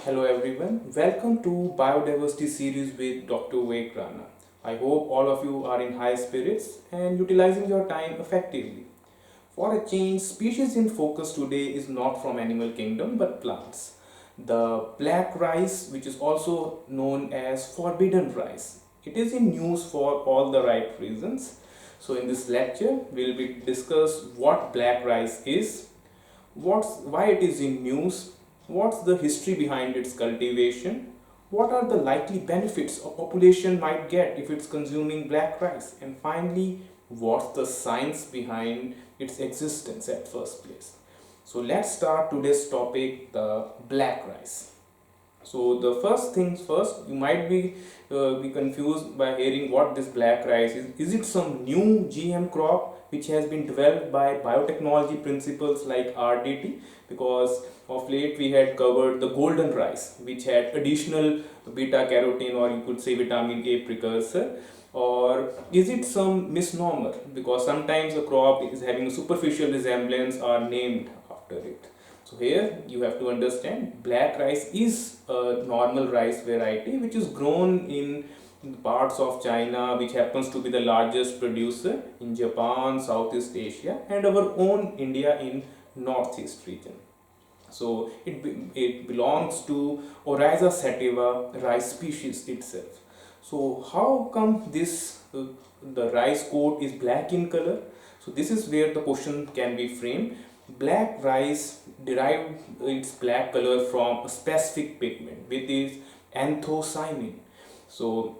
Hello everyone, welcome to Biodiversity series with Dr.Vivek Rana. I hope all of you are in high spirits and utilizing your time effectively. For a change, species in focus today is not from animal kingdom but plants. The black rice, which is also known as forbidden rice. It is in news for all the right reasons. So in this lecture, we'll be discuss what black rice is, why it is in news, what's the history behind its cultivation, what are the likely benefits a population might get if it's consuming black rice, and finally, what's the science behind its existence at first place. So let's start today's topic, the black rice. So the first things first, you might be confused by hearing what this black rice is. Is it some new GM crop which has been developed by biotechnology principles like RDT? Because of late we had covered the golden rice, which had additional beta carotene, or you could say vitamin A precursor. Or is it some misnomer? Because sometimes a crop is having a superficial resemblance are named after it. So here you have to understand black rice is a normal rice variety which is grown in parts of China, which happens to be the largest producer in Japan, Southeast Asia, and our own India in Northeast region. So it belongs to Oryza sativa rice species itself. So how come the rice coat is black in color? So this is where the question can be framed. Black rice derived its black color from a specific pigment, which is anthocyanin. So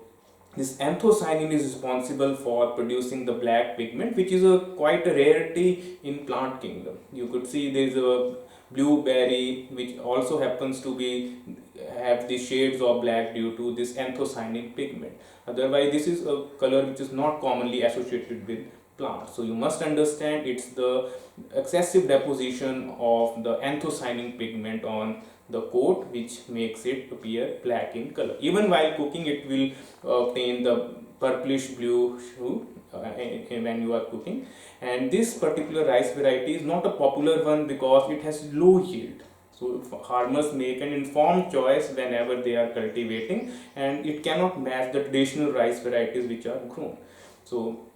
this anthocyanin is responsible for producing the black pigment, which is a quite a rarity in plant kingdom. You could see there is a blueberry which also happens to be have the shades of black due to this anthocyanin pigment. Otherwise, this is a color which is not commonly associated with plants. So you must understand it's the excessive deposition of the anthocyanin pigment on the coat which makes it appear black in color. Even while cooking, it will obtain the purplish blue hue when you are cooking. And this particular rice variety is not a popular one because it has low yield. So farmers make an informed choice whenever they are cultivating, and it cannot match the traditional rice varieties which are grown. So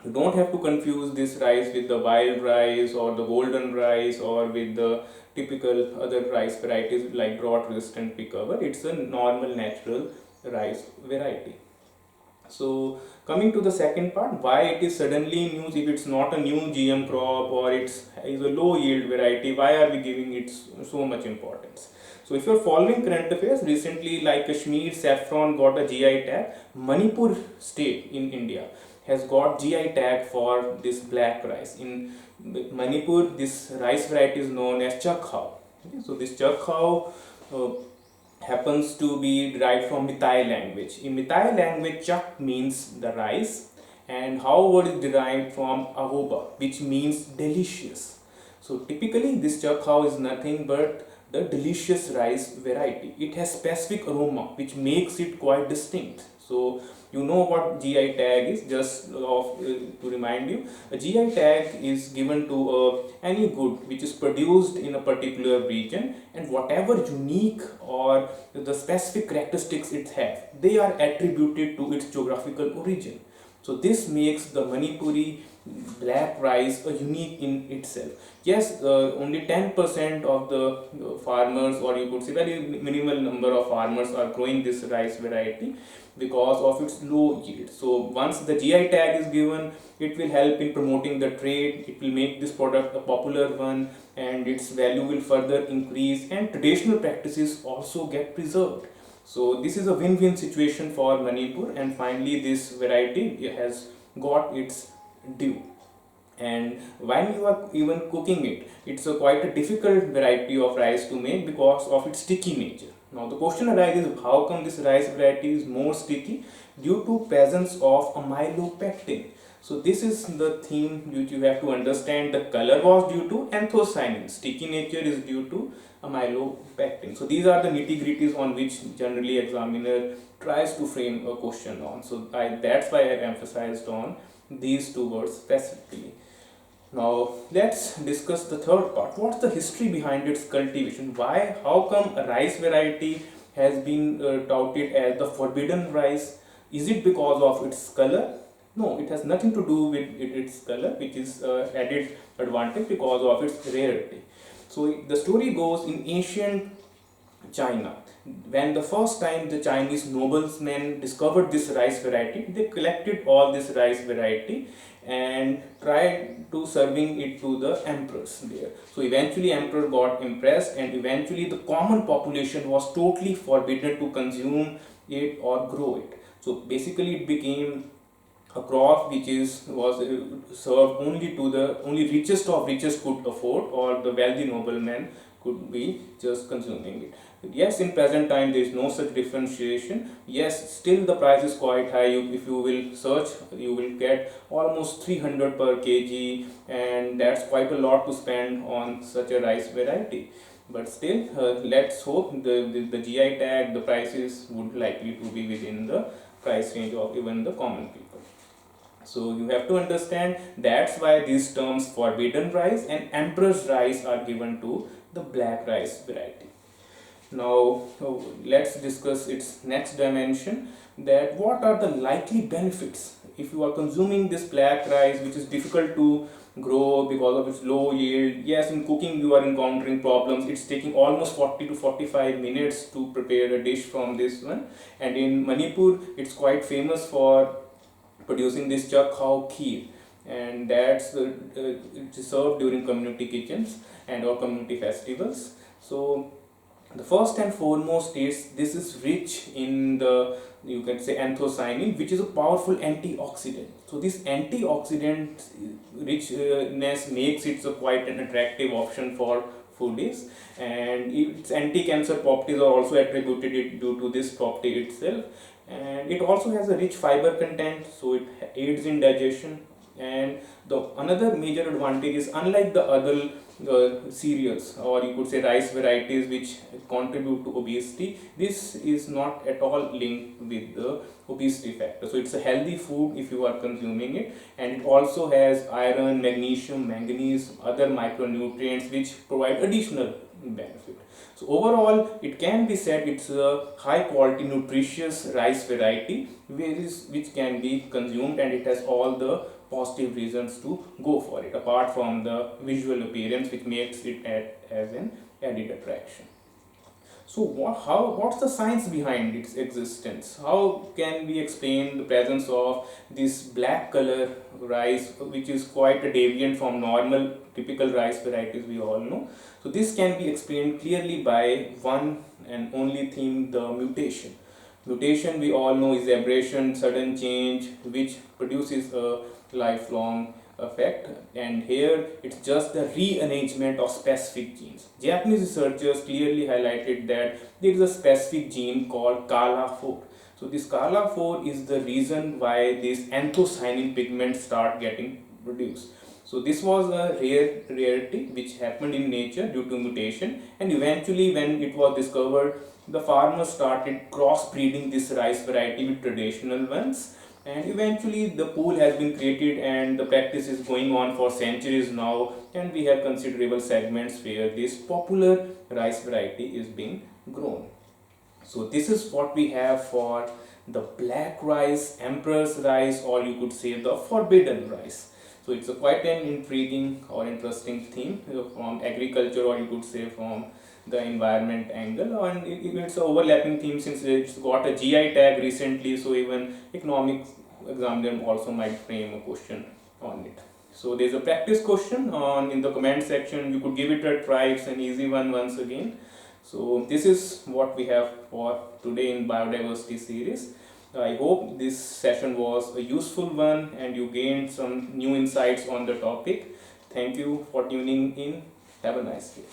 you don't have to confuse this rice with the wild rice or the golden rice or with the typical other rice varieties like drought resistant picover. It's a normal natural rice variety. So coming to the second part, why it is suddenly news if it's not a new GM crop or it's is a low yield variety, why are we giving it so much importance? So if you're following current affairs, recently like Kashmir saffron got a GI tag, Manipur state in India has got GI tag for this black rice. In Manipur, this rice variety is known as Chakhao. Okay, so this Chakhao happens to be derived from Meitei language. In Meitei language, Chak means the rice, and how word is derived from Ahoba, which means delicious. So typically, this Chakhao is nothing but the delicious rice variety. It has specific aroma which makes it quite distinct. So you know what GI tag is. Just to remind you, a GI tag is given to any good which is produced in a particular region, and whatever unique or the specific characteristics it has, they are attributed to its geographical origin. So this makes the Manipuri black rice a unique in itself. Yes, only 10% of the farmers, or you could say very minimal number of farmers, are growing this rice variety because of its low yield. So once the GI tag is given, it will help in promoting the trade, it will make this product a popular one, and its value will further increase, and traditional practices also get preserved. So this is a win-win situation for Manipur, and finally this variety has got its due. And when you are even cooking it, it's a quite a difficult variety of rice to make because of its sticky nature. Now the question arises, how come this rice variety is more sticky? Due to presence of amylopectin. So this is the theme which you have to understand. The color was due to anthocyanin. Sticky nature is due to amylopectin. So these are the nitty-gritties on which generally examiner tries to frame a question on. So that's why I have emphasized on these two words specifically. Now let's discuss the third part. What's the history behind its cultivation? Why, how come a rice variety has been touted as the forbidden rice? Is it because of its color? No, it has nothing to do with its color, which is added advantage because of its rarity. So the story goes in ancient China. When the first time the Chinese noblemen discovered this rice variety, they collected all this rice variety and tried to serving it to the emperors there. So eventually emperor got impressed, and eventually the common population was totally forbidden to consume it or grow it. So basically it became a crop which is was served only to the only richest of richest could afford, or the wealthy noblemen could be just consuming it. Yes, in present time there is no such differentiation. Yes, still the price is quite high. If you will search, you will get almost 300 per kg, and that's quite a lot to spend on such a rice variety. But still, let's hope the GI tag, the prices would likely to be within the price range of even the common people. So you have to understand that's why these terms forbidden rice and emperor's rice are given to the black rice variety. Now let's discuss its next dimension, that what are the likely benefits if you are consuming this black rice, which is difficult to grow because of its low yield. Yes, in cooking you are encountering problems. It's taking almost 40 to 45 minutes to prepare a dish from this one, and in Manipur it's quite famous for producing this Chakhao kheer, and it's served during community kitchens and or community festivals. So the first and foremost is this is rich in the, you can say, anthocyanin, which is a powerful antioxidant. So this antioxidant richness makes it quite an attractive option for foodies, and its anti-cancer properties are also attributed it due to this property itself. And it also has a rich fiber content, so it aids in digestion. And the another major advantage is, unlike the other cereals, or you could say rice varieties, which contribute to obesity, this is not at all linked with the obesity factor. So it's a healthy food if you are consuming it, and it also has iron, magnesium, manganese, other micronutrients which provide additional benefit. So overall it can be said it's a high quality nutritious rice variety which can be consumed, and it has all the positive reasons to go for it, apart from the visual appearance which makes it as an added attraction. So what's the science behind its existence? How can we explain the presence of this black color rice, which is quite a deviant from normal typical rice varieties we all know? So this can be explained clearly by one and only thing, the mutation. Mutation we all know is aberration, sudden change, which produces a lifelong effect, and here it's just the rearrangement of specific genes. Japanese researchers clearly highlighted that there is a specific gene called Kala4. So this Kala4 is the reason why these anthocyanin pigments start getting produced. So this was a rarity which happened in nature due to mutation, and eventually when it was discovered, the farmers started crossbreeding this rice variety with traditional ones, and eventually the pool has been created, and the practice is going on for centuries now, and we have considerable segments where this popular rice variety is being grown. So this is what we have for the black rice, emperor's rice, or you could say the forbidden rice. So it's a quite an intriguing or interesting theme from agriculture, or you could say from the environment angle, and it's an overlapping theme since it's got a GI tag recently, so even economics examiner also might frame a question on it. So there's a practice question on in the comment section. You could give it a try. It's an easy one once again. So this is what we have for today in biodiversity series. I hope this session was a useful one and you gained some new insights on the topic. Thank you for tuning in. Have a nice day.